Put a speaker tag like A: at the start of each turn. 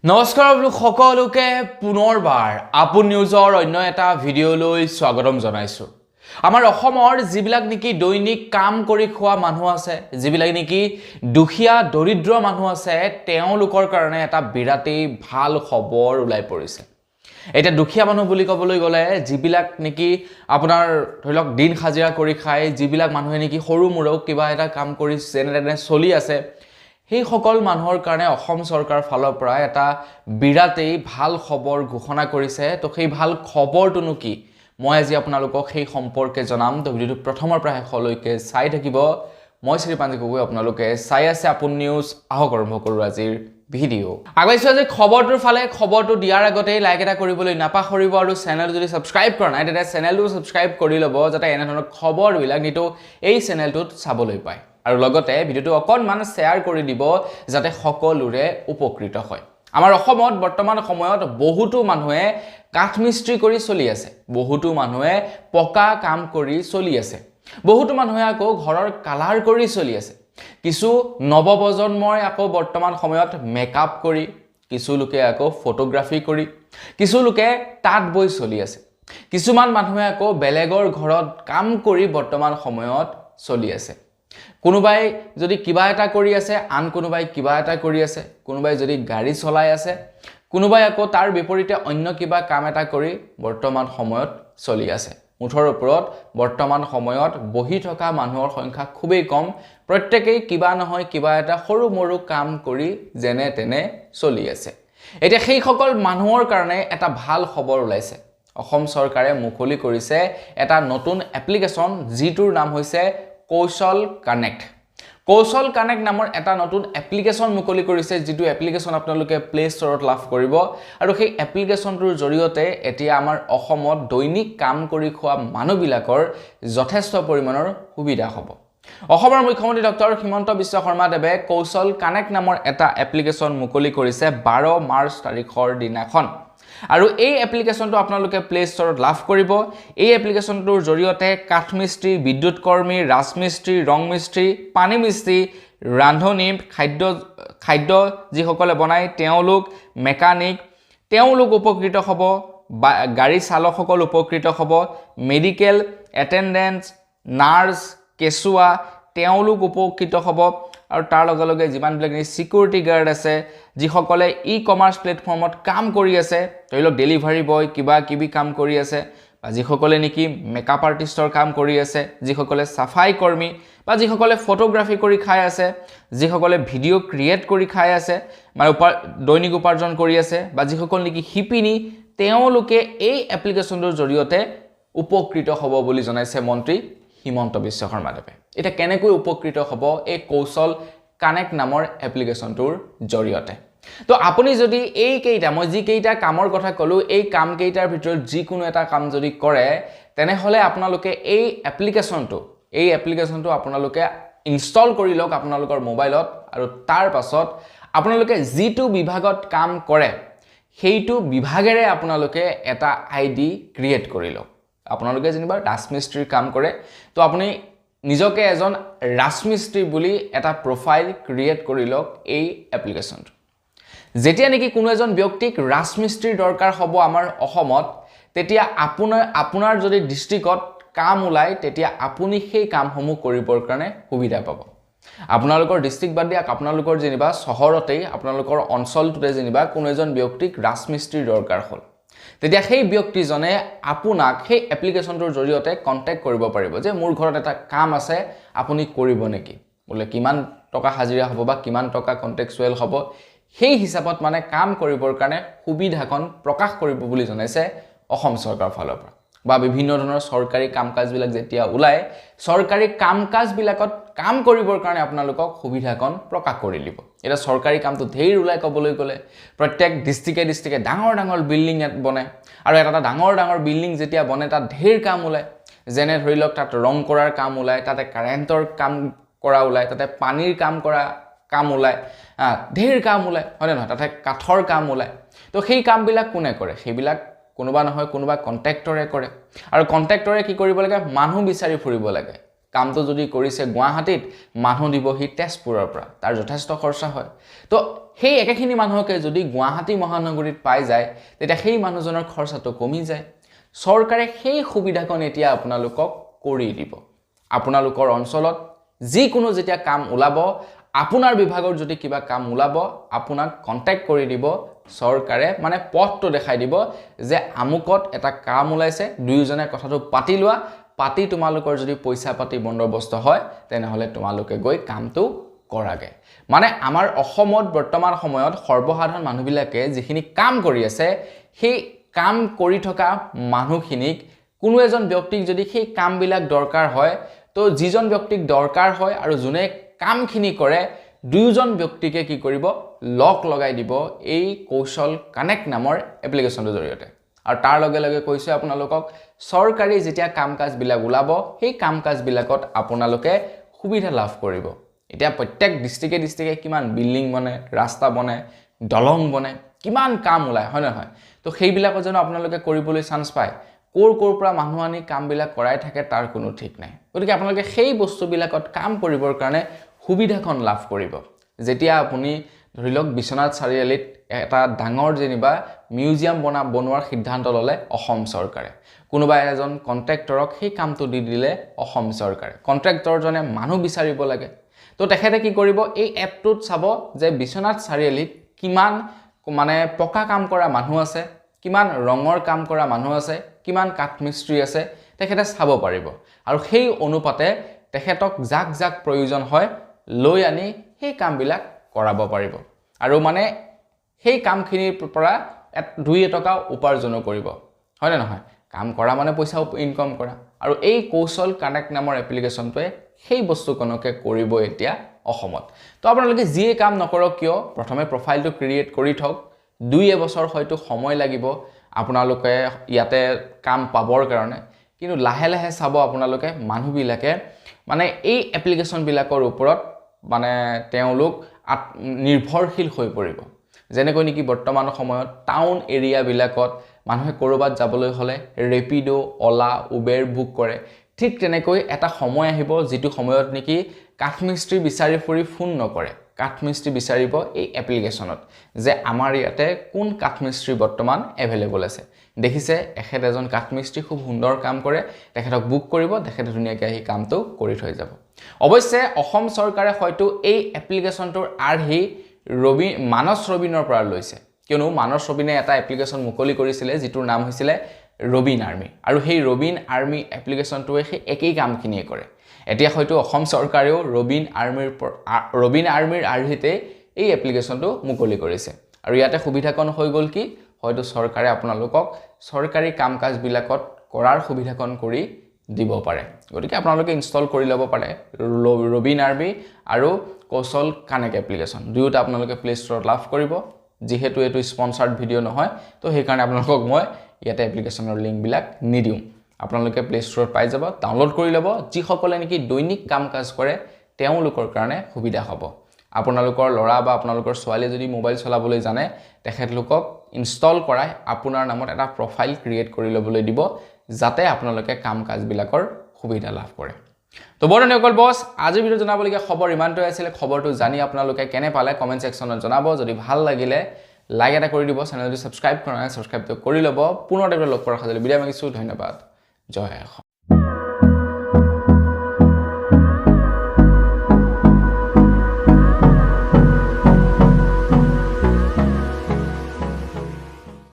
A: নমস্কাৰ সকলোকে পুনৰবাৰ আপন নিউজৰ অন্য এটা ভিডিঅ'লৈ স্বাগতম জনাইছোঁ। আমাৰ অসমৰ যিবিলাক নেকি দৈনিক কাম কৰি খোৱা মানুহ আছে, যিবিলাক নেকি দুখীয়া দৰিদ্ৰ মানুহ আছে, তেওঁলোকৰ কাৰণে এটা বিৰাটেই ভাল খবৰ ওলাই পৰিছে। এটা দুখীয়া মানুহ বুলি ক'বলৈ গ'লে যিবিলাক নেকি আপোনাৰ ধৰি লওক দিন হাজিৰা কৰি খায়, যিবিলাক মানুহে নেকি সৰু মুৰক কিবা এটা কাম কৰি যেনে তেনে চলি আছে, সেই সকল মানুহৰ কাৰণে অসম চৰকাৰ ফালৰ পৰা এটা বিৰাটেই ভাল খবৰ ঘোষণা কৰিছে। তো সেই ভাল খবৰটোনো কি, মই আজি আপোনালোকক সেই সম্পৰ্কে জনাম। তো ভিডিঅ'টো প্ৰথমৰ পৰা শেষলৈকে চাই থাকিব। মই শ্ৰীপাঞ্জি গগৈ, আপোনালোকে চাই আছে আপোন নিউজ। আহক আৰম্ভ কৰোঁ আজিৰ ভিডিঅ'। আগুৱাইছোঁ আজি খবৰটোৰ ফালে। খবৰটো দিয়াৰ আগতেই লাইক এটা কৰিবলৈ নাপাহৰিব, আৰু চেনেল যদি ছাবস্ক্ৰাইব কৰা নাই তেতিয়া চেনেলটো ছাবস্ক্ৰাইব কৰি ল'ব, যাতে এনেধৰণৰ খবৰবিলাক নিতৌ এই চেনেলটোত চাবলৈ পায়। আৰু লগতে ভিডিঅ'টো অকণমান শ্বেয়াৰ কৰি দিব, যাতে সকলোৰে উপকৃত হয়। আমাৰ অসমত বৰ্তমান সময়ত বহুতো মানুহে কাঠমিস্ত্ৰী কৰি চলি আছে, বহুতো মানুহে পকা কাম কৰি চলি আছে, বহুতো মানুহে আকৌ ঘৰৰ কালাৰ কৰি চলি আছে, কিছু নৱপ্ৰজন্মই আকৌ বৰ্তমান সময়ত মেকআপ কৰি, কিছু লোকে আকৌ ফটোগ্ৰাফী কৰি, কিছু লোকে তাঁত বৈ চলি আছে, কিছুমান মানুহে আকৌ বেলেগৰ ঘৰত কাম কৰি বৰ্তমান সময়ত চলি আছে। কোনোবাই যদি কিবা এটা কৰি আছে, আন কোনোবাই কিবা এটা কৰি আছে, কোনোবাই যদি গাড়ী চলাই আছে, কোনোবাই আকৌ তাৰ বিপৰীতে অন্য কিবা কাম এটা কৰি বৰ্তমান সময়ত চলি আছে। মুঠৰ ওপৰত বৰ্তমান সময়ত বহি থকা মানুহৰ সংখ্যা খুবেই কম। প্ৰত্যেকেই কিবা নহয় কিবা এটা সৰু মৰু কাম কৰি যেনে তেনে চলি আছে। এতিয়া সেই সকল মানুহৰ কাৰণে এটা ভাল খবৰ ওলাইছে। অসম চৰকাৰে মুকলি কৰিছে এটা নতুন এপ্লিকেশ্যন, যিটোৰ নাম হৈছে কৌশল কানেক্ট। কৌশল কানেক্ট নামৰ এটা নতুন এপ্লিকেশ্যন মুকলি কৰিছে, যিটো এপ্লিকেশ্যন আপোনালোকে প্লে ষ্টৰত লাভ কৰিব। আৰু সেই এপ্লিকেশ্যনটোৰ জৰিয়তে এতিয়া আমাৰ অসমত দৈনিক কাম কৰি খোৱা মানুহবিলাকৰ যথেষ্ট পৰিমাণৰ সুবিধা হ'ব। অসমৰ মুখ্যমন্ত্ৰী ডক্টৰ হিমন্ত বিশ্ব শৰ্মাদেৱে কৌশল কানেক্ট নামৰ এটা এপ্লিকেশ্যন মুকলি কৰিছে 12 মাৰ্চ তাৰিখৰ দিনাখন। আৰু এই এপ্লিকেশ্যনটো আপোনালোকে প্লে ষ্টৰত লাভ কৰিব। এই এপ্লিকেশ্যনটোৰ জৰিয়তে কাঠমিস্ত্ৰী, বিদ্যুৎ কৰ্মী, ৰাজমিস্ত্ৰী, ৰং মিস্ত্ৰী, পানী মিস্ত্ৰী, ৰান্ধনী, খাদ্য যিসকলে বনায় তেওঁলোক, মেকানিক তেওঁলোক উপকৃত হ'ব, গাড়ী চালকসকল উপকৃত হ'ব, মেডিকেল এটেণ্ডেণ্ট, নাৰ্ছ, কেঁচুৱা তেওঁলোক উপকৃত হ'ব। আৰু তাৰ লগে লগে যিমানবিলাক ছিকিউৰিটি গাৰ্ড আছে, যিসকলে ই-কমাৰ্চ প্লেটফৰ্মত কাম কৰি আছে, ধৰি লওক ডেলিভাৰী বয় কিবা কিবি কাম কৰি আছে, বা যিসকলে নেকি মেকআপ আৰ্টিষ্টৰ কাম কৰি আছে, যিসকলে চাফাই কৰ্মী, বা যিসকলে ফটোগ্ৰাফী কৰি খাই আছে, যিসকলে ভিডিঅ' ক্ৰিয়েট কৰি খাই আছে, মানে দৈনিক উপাৰ্জন কৰি আছে, বা যিসকল নেকি শিপিনী, তেওঁলোকে এই এপ্লিকেশ্যনটোৰ জৰিয়তে উপকৃত হ'ব বুলি জনাইছে মন্ত্ৰী হিমন্ত বিশ্ব শৰ্মাদেৱে। এতিয়া কেনেকৈ উপকৃত হ'ব এই কৌশল কানেক্ট নামৰ এপ্লিকেশ্যনটোৰ জৰিয়তে? তো আপুনি যদি মই যিকেইটা কামৰ কথা ক'লোঁ, এই কামকেইটাৰ ভিতৰত যিকোনো এটা কাম যদি কৰে, তেনেহ'লে আপোনালোকে এই এপ্লিকেশ্যনটো আপোনালোকে ইনষ্টল কৰি লওক আপোনালোকৰ মোবাইলত। আৰু তাৰ পাছত আপোনালোকে যিটো বিভাগত কাম কৰে, সেইটো বিভাগেৰে আপোনালোকে এটা ID ক্ৰিয়েট কৰি লওক। আপোনালোকে যেনিবা ৰাজমিস্ত্ৰীৰ কাম কৰে, তো আপুনি নিজকে এজন ৰাজমিস্ত্ৰী বুলি এটা প্ৰফাইল ক্ৰিয়েট কৰি লওক এই এপ্লিকেশ্যনটো। যেতিয়া নেকি কোনো এজন ব্যক্তিক ৰাজমিস্ত্ৰীৰ দৰকাৰ হ'ব আমাৰ অসমত, তেতিয়া আপোনাৰ যদি ডিষ্ট্ৰিক্টত কাম ওলায়, তেতিয়া আপুনি সেই কামসমূহ কৰিবৰ কাৰণে সুবিধা পাব। আপোনালোকৰ ডিষ্ট্ৰিক্ট বাদ দিয়ক, আপোনালোকৰ যেনিবা চহৰতেই, আপোনালোকৰ অঞ্চলটোতে যেনিবা কোনো এজন ব্যক্তিক ৰাজমিস্ত্ৰীৰ দৰকাৰ হ'ল, তেতিয়া সেই ব্যক্তিজনে আপোনাক সেই এপ্লিকেশ্যনটোৰ জৰিয়তে কণ্টেক্ট কৰিব পাৰিব যে মোৰ ঘৰত এটা কাম আছে, আপুনি কৰিব নেকি? বোলে কিমান টকা হাজিৰা হ'ব বা কিমান টকা কণ্টেক্সুৱেল হ'ব, সেই হিচাপত মানে কাম কৰিবৰ কাৰণে সুবিধাখন প্ৰকাশ কৰিব বুলি জনাইছে অসম চৰকাৰৰ ফালৰ পৰা। বা বিভিন্ন ধৰণৰ চৰকাৰী কাম কাজবিলাক যেতিয়া ওলায়, চৰকাৰী কাম কাজবিলাকত কাম কৰিবৰ কাৰণে আপোনালোকক সুবিধাখন প্ৰকাশ কৰি দিব। এতিয়া চৰকাৰী কামটো ঢেৰ ওলাই ক'বলৈ গ'লে, প্ৰত্যেক ডিষ্ট্ৰিক্টে ডাঙৰ ডাঙৰ বিল্ডিং বনে, আৰু এটা ডাঙৰ বিল্ডিং যেতিয়া বনে, তাত ঢেৰ কাম ওলায়। যেনে ধৰি লওক তাত ৰং কৰাৰ কাম ওলায়, তাতে কাৰেণ্টৰ কাম কৰা ওলায়, তাতে পানীৰ কাম ওলায়, ঢেৰ কাম ওলায়, হয়নে নহয়? তাতে কাঠৰ কাম ওলায়। তো সেই কামবিলাক কোনে কৰে? সেইবিলাক কোনোবা নহয় কোনোবা কণ্ট্ৰেক্টৰে কৰে। আৰু কণ্ট্ৰেক্টৰে কি কৰিব লাগে? মানুহ বিচাৰি ফুৰিব লাগে, কামটো যদি কৰিছে গুৱাহাটীত মানুহ দিবহি তেজপুৰৰ পৰা তাৰ যথেষ্ট খৰচা হয় তো সেই একেখিনি মানুহকে যদি গুৱাহাটী মহানগৰীত পাই যায় তেতিয়া সেই মানুহজনৰ খৰচাটো কমি যায় চৰকাৰে সেই সুবিধাখন এতিয়া আপোনালোকক কৰি দিব আপোনালোকৰ অঞ্চলত যিকোনো যেতিয়া কাম ওলাব আপোনাৰ বিভাগৰ যদি কিবা কাম ওলাব আপোনাক কন্টাক্ট কৰি দিব চৰকাৰে মানে পথটো দেখাই দিব যে আমুকত এটা কাম ওলাইছে দুয়োজনে কথাটো পাতি লোৱা পাতি তোমালোকৰ যদি পইচা পাতি বন্দবস্ত হয় তেনেহলে তোমালোকে গৈ কামটো কৰাগে মানে আমাৰ অসমত বৰ্তমান সময়ত সৰ্বসাধাৰণ মানুহবিলাকে যিখিনি কাম কৰি আছে সেই কাম কৰি থকা মানুহখিনিক কোনো এজন ব্যক্তিক যদি সেই কামবিলাক দৰকাৰ হয় তো যিজন ব্যক্তিক দৰকাৰ হয় আৰু যোনে কামখিনি কৰে দুয়োজন ব্যক্তিকে কি কৰিব লক লগাই দিব এই কৌশল কানেক্ট নামৰ এপ্লিকেশনটোৰ জৰিয়তে আৰু তাৰ লগে লগে কৈছে আপোনালোকক চৰকাৰী যেতিয়া কামকাজবিলাক ওলাব সেই কামকাজবিলাকত আপোনালোকে সুবিধা লাভ কৰিব এতিয়া প্ৰত্যেক ডিস্ট্ৰিক্টে কিমান বিল্ডিং বনে ৰাস্তা বনে দলং বনে কিমান কাম ওলাই হয় নহয় তো সেইবিলাকৰ যেন আপোনালোকে কৰিবলৈ চান্স পায় কোৰ পৰা মানুহ আনি কামবিলাক কৰাই থাকে তাৰ কোনো ঠিক নাই গতিকে আপোনালোকে সেই বস্তুবিলাকত কাম কৰিবৰ কাৰণে সুবিধাখন লাভ কৰিব যেতিয়া আপুনি ধৰি লওক বিশ্বনাথ চাৰিআলিত এটা ডাঙৰ যেনিবা মিউজিয়াম বনোৱাৰ সিদ্ধান্ত ললে অসম চৰকাৰে কোনোবা এজন কন্ট্ৰাক্টৰক সেই কামটো দি দিলে অসম চৰকাৰে কন্ট্ৰাক্টৰজনে মানুহ বিচাৰিব লাগে তো তেখেতে কি কৰিব এই এপটোত চাব যে বিশ্বনাথ চাৰিআলিত কিমান মানে পকা কাম কৰা মানুহ আছে কিমান ৰঙৰ কাম কৰা মানুহ আছে কিমান কাঠমিস্ত্ৰী আছে তেখেতে চাব পাৰিব আৰু সেই অনুপাতে তেখেতক যাক প্ৰয়োজন হয় লৈ আনি সেই কামবিলাক কৰাব পাৰিব আৰু মানে সেই কামখিনিৰ পৰা 2 টকা উপাৰ্জন কৰিব হয় নে নহয় কাম কৰা মানে পইচা ইনকাম কৰা আৰু এই কৌশল কানেক্ট নামৰ এপ্লিকেশনটোৱে সেই বস্তুকনকে কৰিব এতিয়া অসমত তো আপোনালোকে যিয়ে কাম নকৰক কিয় প্ৰথমে প্ৰফাইলটো ক্ৰিয়েট কৰি থওক 2 বছৰ হয়তো সময় লাগিব আপোনালোকে ইয়াতে কাম পাবৰ কাৰণে কিন্তু লাহে লাহে চাব আপোনালোকে মানুহবিলাকে মানে এই এপ্লিকেশন বিলাকৰ ওপৰত মানে তেওঁলোক নিৰ্ভৰশীল হৈ পৰিব যেনেকৈ নেকি বৰ্তমান সময়ত টাউন এৰিয়া বিলাকত মানুহে কৰবাত যাবলৈ হলে ৰেপিডো অলা উবেৰ বুক কৰে ঠিক তেনেকৈ এটা সময় আহিব যেটো সময়ত নেকি কাঠমিস্ত্ৰী বিচাৰি ফুৰি ফোন নকৰে কাঠমিস্ত্ৰী বিচাৰিব এই এপ্লিকেশনত যে আমাৰ ইয়াতে কোন কাঠমিস্ত্ৰী বৰ্তমান এভেইলেবল আছে দেখিছে এজন কাঠমিস্ত্ৰী খুব সুন্দৰ কাম কৰে তেখেতক বুক কৰিব তেখেতে ধুনীয়াকৈ আহি কামটো কৰি থৈ যাব অৱশ্যে অসম চৰকাৰে হয়তো এই এপ্লিকেশনটোৰ আৰ্হি মানস ৰবিনৰ পৰা লৈছে কিয়নো মানস ৰবিনে এটা এপ্লিকেশন মুকলি কৰিছিলে যিটোৰ নাম হৈছিলে ৰবিন আৰ্মি আৰু সেই ৰবিন আৰ্মি এপ্লিকেশনটোৱে সেই একেই কামখিনিয়ে কৰে এতিয়া হয়তো অসম চৰকাৰেও ৰবিন আৰ্মিৰ আৰ্হিতে এই এপ্লিকেশনটো মুকলি কৰিছে আৰু ইয়াতে সুবিধাকন হৈ গল কি হয়তো চৰকাৰে আপোনালোকক চৰকাৰী কামকাজবিলাকত কৰাৰ সুবিধাকন কৰি দিব পাৰে গতিকে আপোনালোকে ইনষ্টল কৰি ল'ব পাৰে ৰবিন আৰ্মি আৰু কৌশল কানেক্ট এপ্লিকেশন দুয়োটা আপোনালোকে প্লে ষ্টৰত লাভ কৰিব যেহেতু এটো স্পন্সৰ্ড ভিডিও নহয় তো সেই কাৰণে আপোনালোকক মই ইয়াতে এপ্লিকেশনৰ লিংক বিলাক নিদিম আপোনালোকে প্লে ষ্টৰত পাই যাব ডাউনলোড কৰি ল'ব যিসকলে নেকি দৈনিক কাম-কাজ কৰে তেওঁলোকৰ কাৰণে সুবিধা হ'ব আপোনালোকৰ লৰা বা আপোনালোকৰ ছোৱালী যদি মোবাইল চলাবলৈ জানে তেখেতলোকক ইনষ্টল কৰাই আপোনাৰ নামত এটা প্ৰফাইল ক্ৰিয়েট কৰি ল'বলৈ দিব যাতে আপোনালোকে কাম-কাজ বিলাকৰ সুবিধা লাভ কৰে তো বন্ধুসকল বস আজি ভিডিও জনাবলগীয়া খবৰ ইমানটো আছিল খবৰটো জানি আপোনালোকে কেনে পালে কমেন্ট সেকশনত জনাব যদি ভাল লাগিলে লাইক এটা কৰি দিব চেনেলটো সাবস্ক্ৰাইব কৰা নাই সাবস্ক্ৰাইবটো কৰি ল'ব পুনৰ এটা লগ কৰাৰ খালি বিদায় মাগিছো ধন্যবাদ জয়